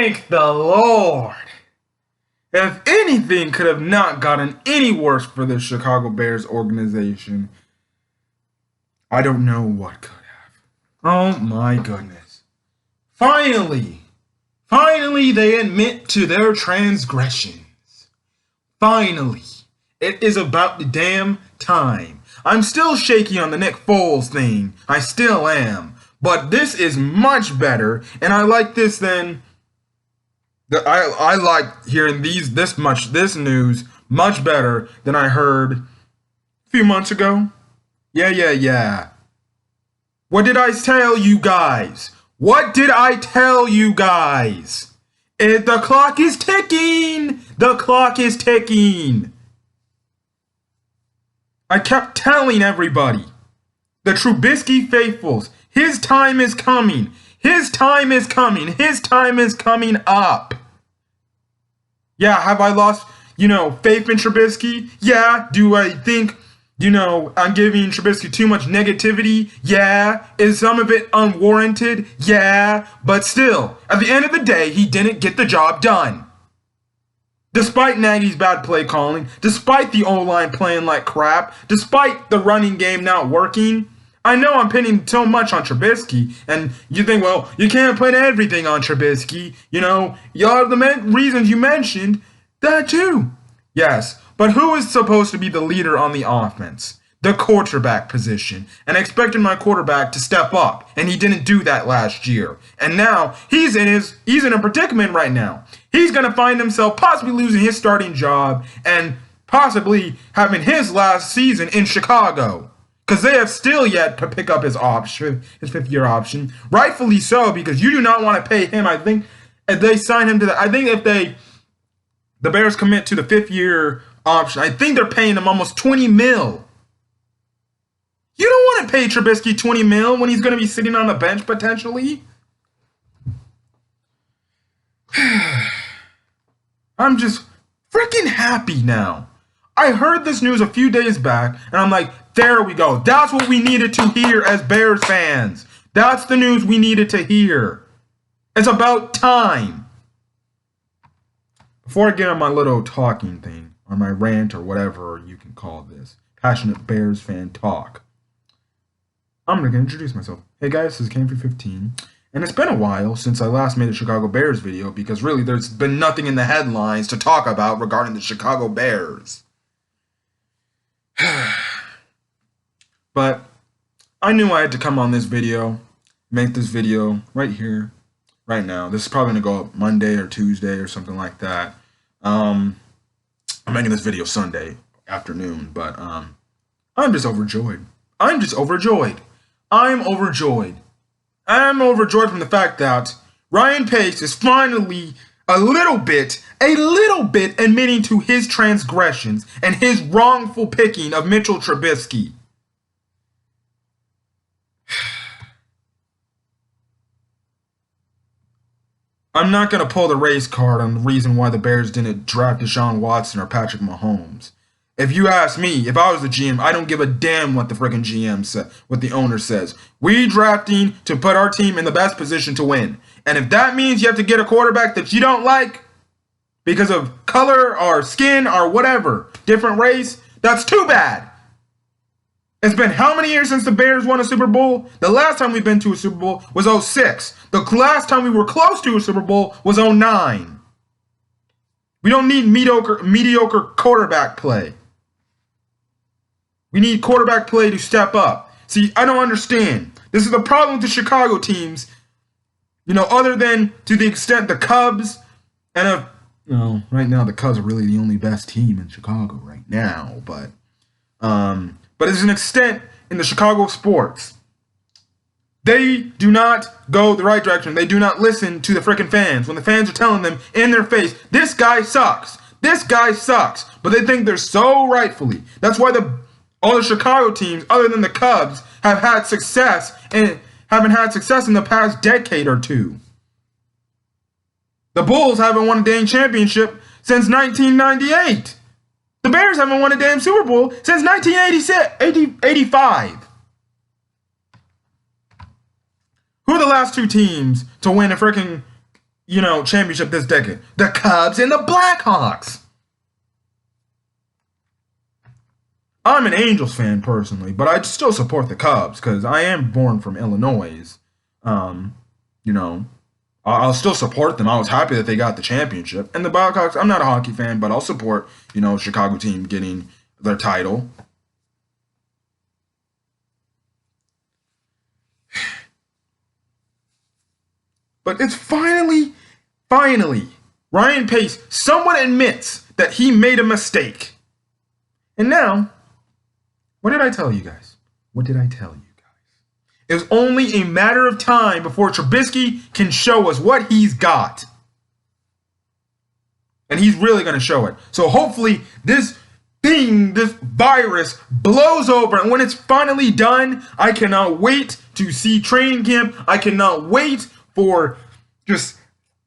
Thank the Lord. If anything could have not gotten any worse for the Chicago Bears organization, I don't know what could have. Oh my goodness. Finally they admit to their transgressions. Finally. It is about the damn time. I'm still shaky on the Nick Foles thing. I still am. But this is much better, and I like this than... I like hearing this news much better than I heard a few months ago. Yeah. What did I tell you guys? The clock is ticking. The clock is ticking. I kept telling everybody, the Trubisky faithfuls, his time is coming. His time is coming. His time is coming up. Yeah, have I lost, faith in Trubisky? Yeah. Do I think, I'm giving Trubisky too much negativity? Yeah. Is some of it unwarranted? Yeah. But still, at the end of the day, he didn't get the job done. Despite Nagy's bad play calling, despite the O-line playing like crap, despite the running game not working, I know I'm pinning so much on Trubisky, and you think, well, you can't put everything on Trubisky. Y'all the reasons you mentioned, that too. Yes, but who is supposed to be the leader on the offense? The quarterback position. And I expected my quarterback to step up, and he didn't do that last year. And now, he's in a predicament right now. He's going to find himself possibly losing his starting job and possibly having his last season in Chicago. Because they have still yet to pick up his fifth-year option. Rightfully so, because you do not want to pay him. I think if they sign him to the Bears commit to the fifth-year option, I think they're paying him almost $20 million. You don't want to pay Trubisky $20 million when he's going to be sitting on the bench potentially. I'm just freaking happy now. I heard this news a few days back, and I'm like, there we go. That's what we needed to hear as Bears fans. That's the news we needed to hear. It's about time. Before I get on my little talking thing, or my rant, or whatever you can call this, passionate Bears fan talk, I'm going to introduce myself. Hey guys, this is Cam315, and it's been a while since I last made a Chicago Bears video, because really there's been nothing in the headlines to talk about regarding the Chicago Bears. But I knew I had to come on this video, make this video right here, right now. This is probably going to go up Monday or Tuesday or something like that. I'm making this video Sunday afternoon, but I'm just overjoyed. I'm overjoyed from the fact that Ryan Pace is finally a little bit admitting to his transgressions and his wrongful picking of Mitchell Trubisky. I'm not going to pull the race card on the reason why the Bears didn't draft Deshaun Watson or Patrick Mahomes. If you ask me, if I was the GM, I don't give a damn what the freaking GM said, what the owner says. We drafting to put our team in the best position to win. And if that means you have to get a quarterback that you don't like because of color or skin or whatever, different race, that's too bad. It's been how many years since the Bears won a Super Bowl? The last time we've been to a Super Bowl was 2006. The last time we were close to a Super Bowl was 2009. We don't need mediocre quarterback play. We need quarterback play to step up. See, I don't understand. This is the problem with the Chicago teams. Other than to the extent the Cubs and right now the Cubs are really the only best team in Chicago right now, but there's an extent in the Chicago sports. They do not go the right direction. They do not listen to the freaking fans. When the fans are telling them in their face, this guy sucks. This guy sucks. But they think they're so rightfully. That's why all the Chicago teams, other than the Cubs, have had success and haven't had success in the past decade or two. The Bulls haven't won a dang championship since 1998. The Bears haven't won a damn Super Bowl since 1985. Who are the last two teams to win a freaking championship this decade. The Cubs and the Blackhawks. I'm an Angels fan personally, but I still support the Cubs because I am born from Illinois. Um, you know, I'll still support them. I was happy that they got the championship. And the Blackhawks, I'm not a hockey fan, but I'll support, Chicago team getting their title. But it's finally, Ryan Pace somewhat admits that he made a mistake. And now, what did I tell you guys? What did I tell you guys? It was only a matter of time before Trubisky can show us what he's got. And he's really going to show it. So hopefully this virus blows over. And when it's finally done, I cannot wait to see training camp. I cannot wait for just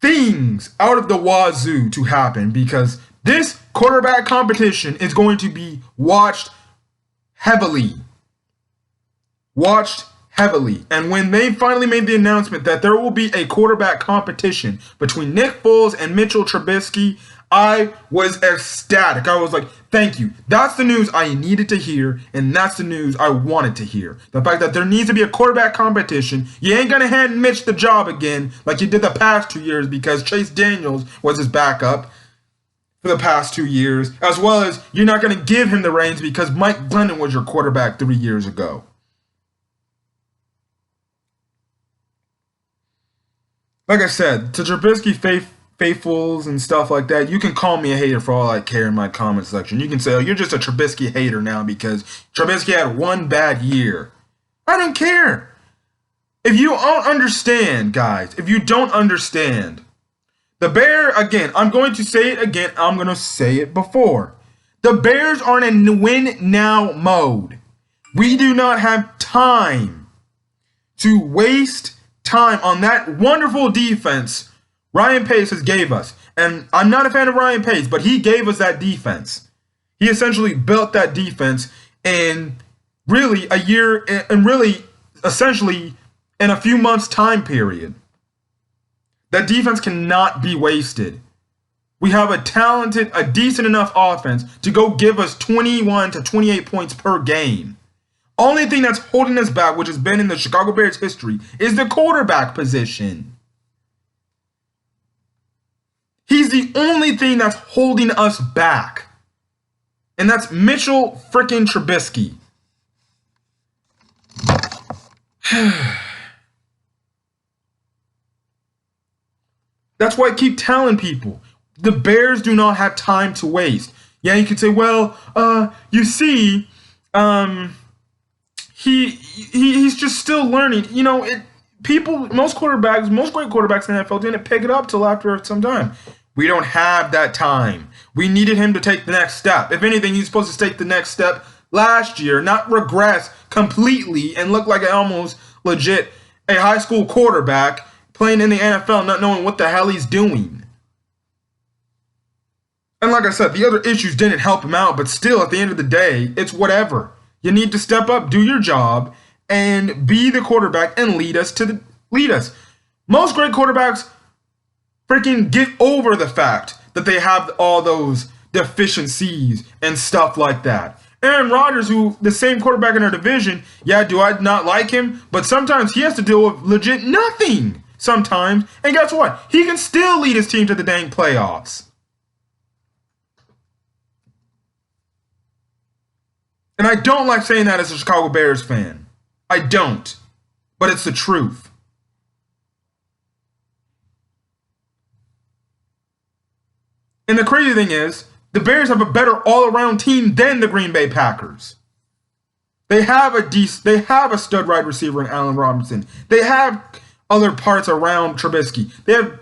things out of the wazoo to happen, because this quarterback competition is going to be watched heavily. And when they finally made the announcement that there will be a quarterback competition between Nick Foles and Mitchell Trubisky, I was ecstatic. I was like, thank you. That's the news I needed to hear, and that's the news I wanted to hear. The fact that there needs to be a quarterback competition. You ain't going to hand Mitch the job again like you did the past 2 years, because Chase Daniels was his backup for the past 2 years, as well as you're not going to give him the reins because Mike Glennon was your quarterback 3 years ago. Like I said, to Trubisky faithfuls and stuff like that, you can call me a hater for all I care in my comment section. You can say, oh, you're just a Trubisky hater now because Trubisky had one bad year. I don't care. If you don't understand, guys, if you don't understand, the Bears, again, I'm going to say it again, I'm going to say it before. The Bears are in a win-now mode. We do not have time to waste time on that wonderful defense Ryan Pace has gave us. And I'm not a fan of Ryan Pace, but he gave us that defense. He essentially built that defense in really a year, and really essentially in a few months time period. That defense cannot be wasted. We have a decent enough offense to go give us 21 to 28 points per game. Only thing that's holding us back, which has been in the Chicago Bears history, is the quarterback position. He's the only thing that's holding us back. And that's Mitchell freaking Trubisky. That's why I keep telling people, the Bears do not have time to waste. Yeah, you could say, well, you see, he's just still learning. Most great quarterbacks in the NFL didn't pick it up till after some time. We don't have that time. We needed him to take the next step. If anything, he's supposed to take the next step last year, not regress completely and look like almost legit a high school quarterback playing in the NFL, not knowing what the hell he's doing. And like I said, the other issues didn't help him out, but still, at the end of the day, it's whatever. You need to step up, do your job, and be the quarterback and lead us. Most great quarterbacks freaking get over the fact that they have all those deficiencies and stuff like that. Aaron Rodgers, who the same quarterback in our division, yeah, do I not like him? But sometimes he has to deal with legit nothing sometimes. And guess what? He can still lead his team to the dang playoffs. And I don't like saying that as a Chicago Bears fan. I don't. But it's the truth. And the crazy thing is, the Bears have a better all-around team than the Green Bay Packers. They have a stud wide receiver in Allen Robinson. They have other parts around Trubisky. They have,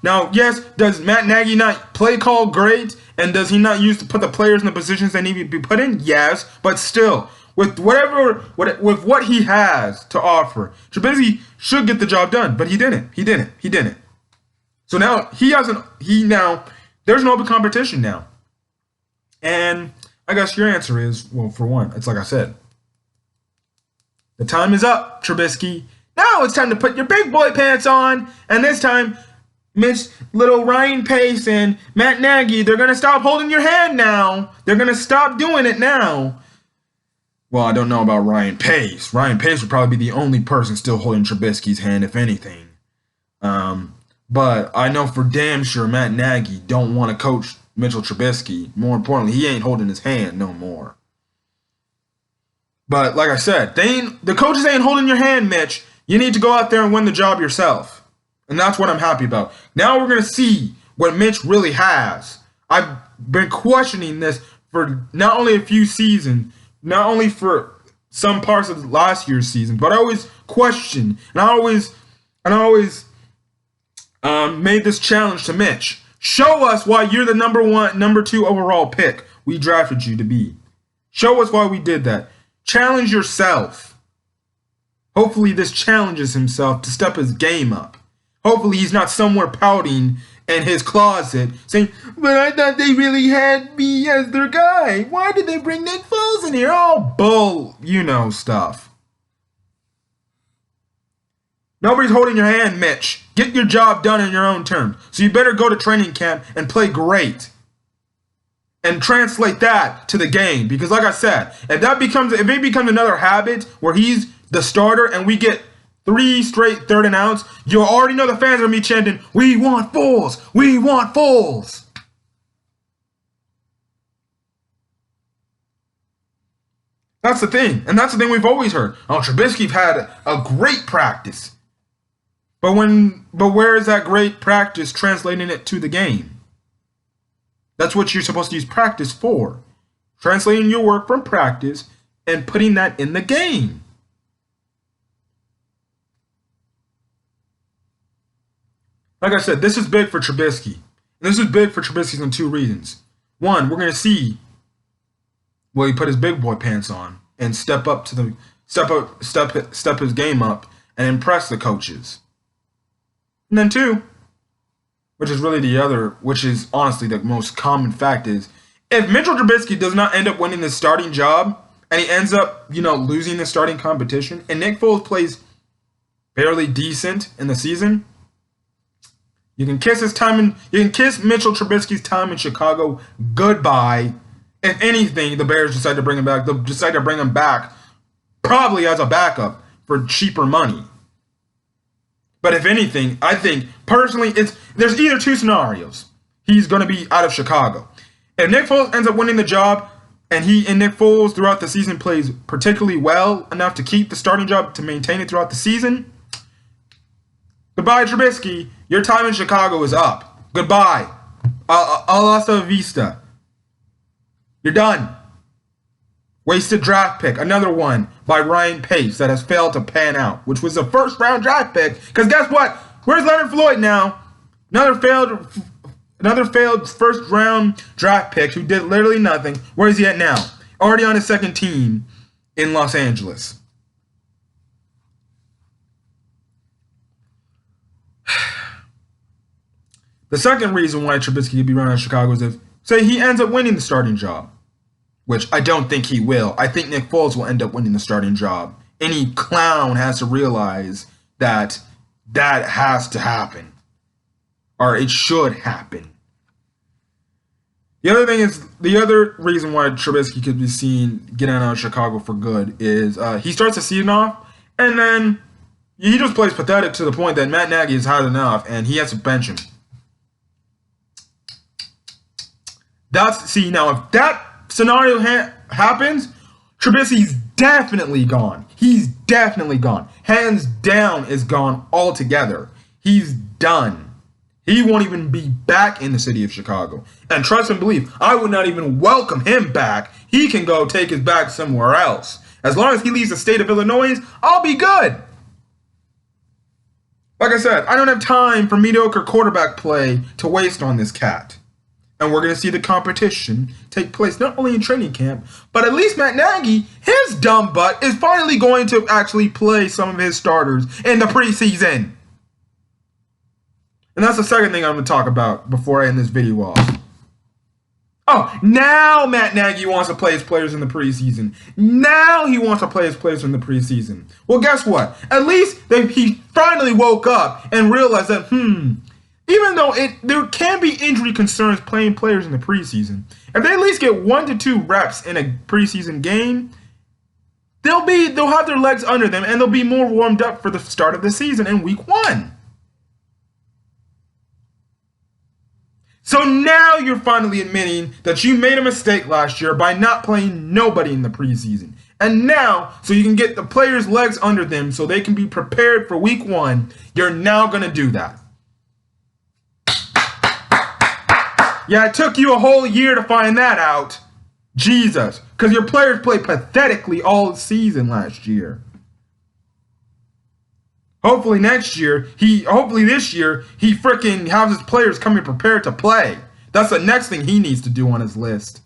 now, yes, does Matt Nagy not play call great? And does he not use to put the players in the positions they need to be put in? Yes, but still, with what he has to offer, Trubisky should get the job done, but he didn't. So now there's no open competition now. And I guess your answer is, well, for one, it's like I said, the time is up, Trubisky. Now it's time to put your big boy pants on, and this time Mitch, little Ryan Pace and Matt Nagy, they're going to stop holding your hand now. They're going to stop doing it now. Well, I don't know about Ryan Pace. Ryan Pace would probably be the only person still holding Trubisky's hand, if anything. But I know for damn sure Matt Nagy don't want to coach Mitchell Trubisky. More importantly, he ain't holding his hand no more. But like I said, the coaches ain't holding your hand, Mitch. You need to go out there and win the job yourself. And that's what I'm happy about. Now we're going to see what Mitch really has. I've been questioning this for not only a few seasons, not only for some parts of last year's season, but I always questioned, and I always made this challenge to Mitch. Show us why you're the number 2 overall pick we drafted you to be. Show us why we did that. Challenge yourself. Hopefully this challenges himself to step his game up. Hopefully he's not somewhere pouting in his closet saying, but I thought they really had me as their guy. Why did they bring Nick Foles in here? Oh, bull, stuff. Nobody's holding your hand, Mitch. Get your job done in your own terms. So you better go to training camp and play great. And translate that to the game. Because like I said, if it becomes another habit where he's the starter and we get 3 straight third and outs, you already know the fans are going to be chanting, we want Foles! We want Foles! That's the thing. And that's the thing we've always heard. Oh, Trubisky's had a great practice. But where is that great practice translating it to the game? That's what you're supposed to use practice for. Translating your work from practice and putting that in the game. Like I said, this is big for Trubisky. This is big for Trubisky for 2 reasons. One, we're going to see will he put his big boy pants on and step his game up and impress the coaches. And then 2, which is honestly the most common fact, is if Mitchell Trubisky does not end up winning the starting job and he ends up, losing the starting competition and Nick Foles plays fairly decent in the season, you can kiss Mitchell Trubisky's time in Chicago goodbye. If anything, the Bears decide to bring him back. They'll decide to bring him back probably as a backup for cheaper money. But if anything, I think personally there's either 2 scenarios. He's going to be out of Chicago. If Nick Foles ends up winning the job and Nick Foles throughout the season plays particularly well enough to keep the starting job, to maintain it throughout the season, goodbye, Trubisky. Your time in Chicago is up. Goodbye. Hasta vista. You're done. Wasted draft pick. Another one by Ryan Pace that has failed to pan out, which was a first-round draft pick. Because guess what? Where's Leonard Floyd now? Another failed first-round draft pick who did literally nothing. Where is he at now? Already on his second team in Los Angeles. The second reason why Trubisky could be running out of Chicago is if, say, he ends up winning the starting job, which I don't think he will. I think Nick Foles will end up winning the starting job. Any clown has to realize that has to happen, or it should happen. The other reason why Trubisky could be seen getting out of Chicago for good is he starts the season off, and then he just plays pathetic to the point that Matt Nagy has had enough, and he has to bench him. Now if that scenario happens, Trubisky's definitely gone. He's definitely gone. Hands down is gone altogether. He's done. He won't even be back in the city of Chicago. And trust and believe, I would not even welcome him back. He can go take his bag somewhere else. As long as he leaves the state of Illinois, I'll be good. Like I said, I don't have time for mediocre quarterback play to waste on this cat. And we're going to see the competition take place not only in training camp, but at least Matt Nagy, his dumb butt, is finally going to actually play some of his starters in the preseason. And that's the second thing I'm going to talk about before I end this video off. Oh, now Matt Nagy wants to play his players in the preseason. Now he wants to play his players in the preseason. Well, guess what? At least he finally woke up and realized that, Even though there can be injury concerns playing players in the preseason, if they at least get 1 to 2 reps in a preseason game, they'll have their legs under them and they'll be more warmed up for the start of the season in week 1. So now you're finally admitting that you made a mistake last year by not playing nobody in the preseason. And now, so you can get the players' legs under them so they can be prepared for week 1, you're now going to do that. Yeah, it took you a whole year to find that out. Jesus. Because your players played pathetically all season last year. Hopefully this year, he freaking has his players coming prepared to play. That's the next thing he needs to do on his list.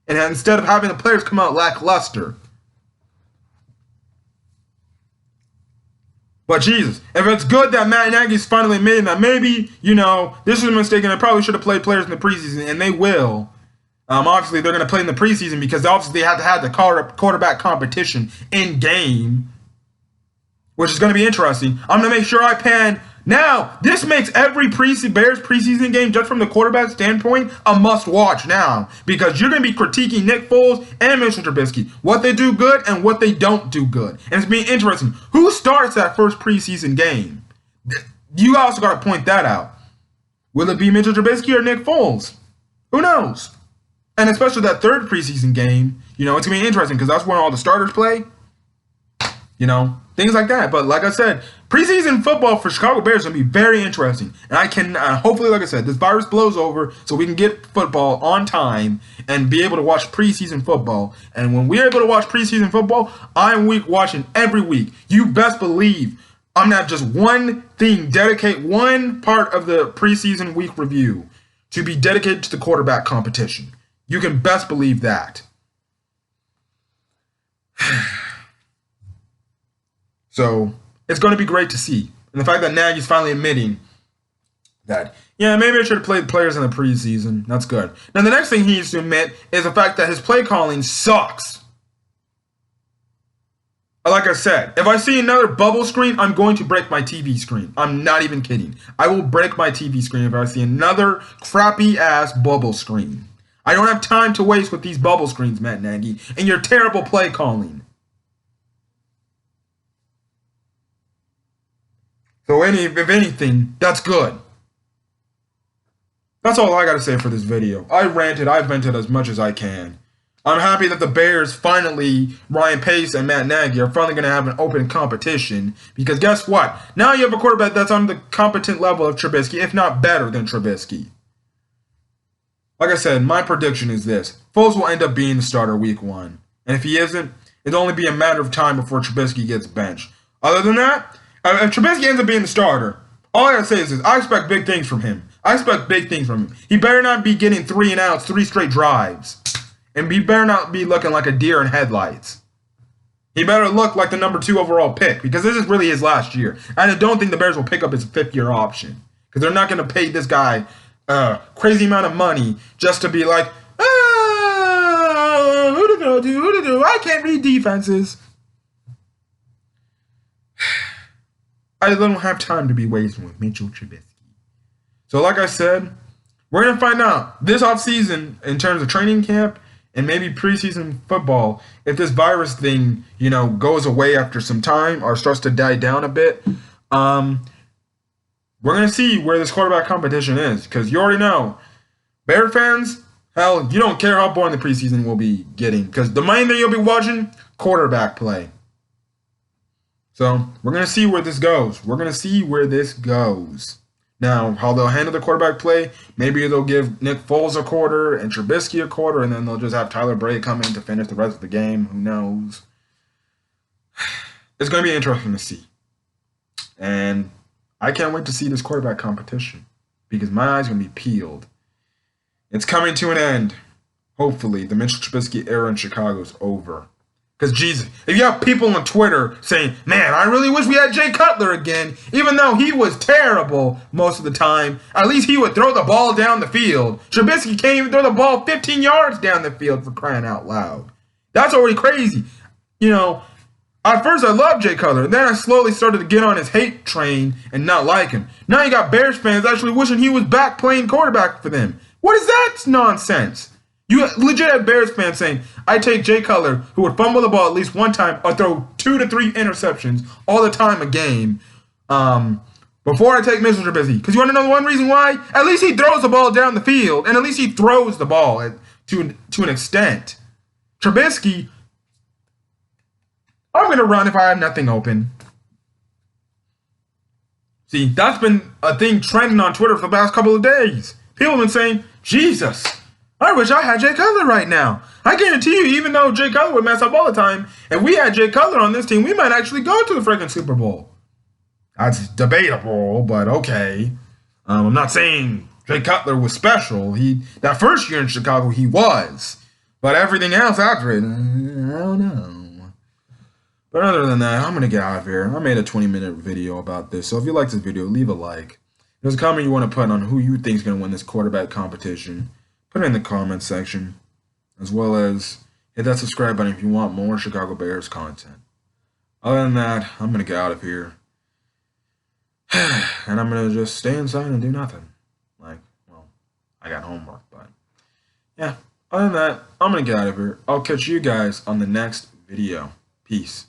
And instead of having the players come out lackluster. But Jesus, if it's good that Matt Nagy's finally admitting that maybe, this is a mistake and they probably should have played players in the preseason, and they will. Obviously, they're going to play in the preseason because obviously they have to have the quarterback competition in game, which is going to be interesting. I'm going to make sure I pan. Now, this makes every Bears preseason game, just from the quarterback standpoint, a must-watch now. Because you're going to be critiquing Nick Foles and Mr. Trubisky. What they do good and what they don't do good. And it's being interesting. Who starts that first preseason game? You also got to point that out. Will it be Mr. Trubisky or Nick Foles? Who knows? And especially that third preseason game, it's going to be interesting because that's when all the starters play. Things like that. But like I said, preseason football for Chicago Bears is going to be very interesting. And I can, hopefully, like I said, this virus blows over so we can get football on time and be able to watch preseason football. And when we're able to watch preseason football, I'm watching every week. You best believe I'm not just one thing, dedicate one part of the preseason week review to be dedicated to the quarterback competition. You can best believe that. So it's going to be great to see. And the fact that Nagy's finally admitting that, yeah, maybe I should have played players in the preseason. That's good. Now, the next thing he needs to admit is the fact that his play calling sucks. Like I said, if I see another bubble screen, I'm going to break my TV screen. I'm not even kidding. I will break my TV screen if I see another crappy-ass bubble screen. I don't have time to waste with these bubble screens, Matt Nagy, and your terrible play calling. So if anything, that's good. That's all I got to say for this video. I vented as much as I can. I'm happy that the Bears finally, Ryan Pace and Matt Nagy, are finally going to have an open competition. Because guess what? Now you have a quarterback that's on the competent level of Trubisky, if not better than Trubisky. Like I said, my prediction is this. Foles will end up being the starter week 1. And if he isn't, it'll only be a matter of time before Trubisky gets benched. Other than that, if Trubisky ends up being the starter, all I gotta say is this. I expect big things from him. He better not be getting 3 and outs, 3 straight drives. And he better not be looking like a deer in headlights. He better look like the number 2 overall pick, because this is really his last year. And I don't think the Bears will pick up his 5th-year option. Because they're not going to pay this guy a crazy amount of money just to be like, who to do? I can't read defenses. I don't have time to be wasting with Mitchell Trubisky. So like I said, we're going to find out this offseason in terms of training camp and maybe preseason football, if this virus thing, goes away after some time or starts to die down a bit. We're going to see where this quarterback competition is, because you already know, Bear fans, hell, you don't care how boring the preseason will be getting, because the main thing you'll be watching, quarterback play. So we're going to see where this goes. Now, how they'll handle the quarterback play, maybe they'll give Nick Foles a quarter and Trubisky a quarter, and then they'll just have Tyler Bray come in to finish the rest of the game. Who knows? It's going to be interesting to see. And I can't wait to see this quarterback competition, because my eyes are going to be peeled. It's coming to an end. Hopefully, the Mitchell Trubisky era in Chicago is over. Because, Jesus, if you have people on Twitter saying, man, I really wish we had Jay Cutler again, even though he was terrible most of the time, at least he would throw the ball down the field. Trubisky can't even throw the ball 15 yards down the field, for crying out loud. That's already crazy. At first, I loved Jay Cutler, and then I slowly started to get on his hate train and not like him. Now you got Bears fans actually wishing he was back playing quarterback for them. What is that nonsense? You legit have Bears fans saying, I take Jay Cutler, who would fumble the ball at least one time or throw 2 to 3 interceptions all the time a game, before I take Mr. Trubisky. Because you want to know the one reason why? At least he throws the ball down the field, and at least he throws the ball to an extent. Trubisky, I'm going to run if I have nothing open. See, that's been a thing trending on Twitter for the past couple of days. People have been saying, Jesus, I wish I had Jay Cutler right now. I guarantee you, even though Jay Cutler would mess up all the time, if we had Jay Cutler on this team, we might actually go to the freaking Super Bowl. That's debatable, but okay. I'm not saying Jay Cutler was special. That first year in Chicago, he was. But everything else after it, I don't know. But other than that, I'm going to get out of here. I made a 20-minute video about this. So if you like this video, leave a like. If there's a comment you want to put on who you think is going to win this quarterback competition, put it in the comment section. As well as hit that subscribe button if you want more Chicago Bears content. Other than that, I'm going to get out of here. And I'm going to just stay inside and do nothing. Like, well, I got homework, but yeah. Other than that, I'm going to get out of here. I'll catch you guys on the next video. Peace.